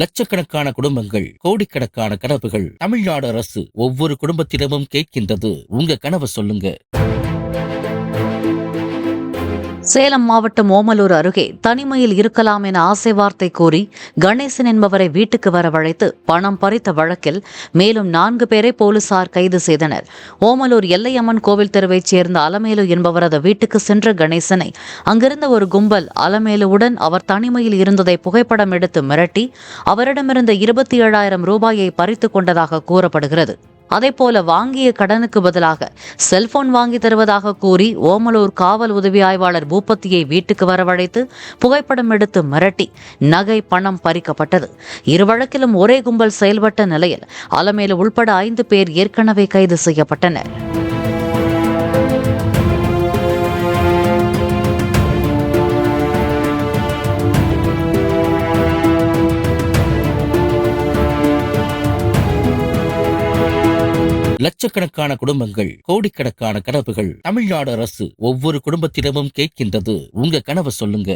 லட்சக்கணக்கான குடும்பங்கள், கோடிக்கணக்கான கனவுகள். தமிழ்நாடு அரசு ஒவ்வொரு குடும்பத்திடமும் கேட்கின்றது, உங்க கனவை சொல்லுங்க. சேலம் மாவட்டம் ஓமலூர் அருகே தனிமையில் இருக்கலாம் என ஆசை வார்த்தை கூறி கணேசன் என்பவரை வீட்டுக்கு வரவழைத்து பணம் பறித்த வழக்கில் மேலும் 4 பேரை போலீசார் கைது செய்தனர். ஓமலூர் எல்லையம்மன் கோவில் தெருவைச் சேர்ந்த அலமேலு என்பவரது வீட்டுக்கு சென்ற கணேசனை அங்கிருந்த ஒரு கும்பல் அலமேலுவுடன் அவர் தனிமையில் இருந்ததை புகைப்படம் எடுத்து மிரட்டி அவரிடமிருந்த 27,000 ரூபாயை பறித்துக் கொண்டதாக கூறப்படுகிறது. அதேபோல வாங்கிய கடனுக்கு பதிலாக செல்போன் வாங்கி தருவதாக கூறி ஓமலூர் காவல் உதவி ஆய்வாளர் பூபதியை வீட்டுக்கு வரவழைத்து புகைப்படம் எடுத்து மிரட்டி நகை, பணம் பறிக்கப்பட்டது. இரு வழக்கிலும் ஒரே கும்பல் செயல்பட்ட நிலையில் அலமேலு உள்பட 5 பேர் ஏற்கனவே கைது செய்யப்பட்டனர். லட்சக்கணக்கான குடும்பங்கள், கோடிக்கணக்கான கனவுகள். தமிழ்நாடு அரசு ஒவ்வொரு குடும்பத்திடமும் கேட்கின்றது, உங்க கனவை சொல்லுங்க.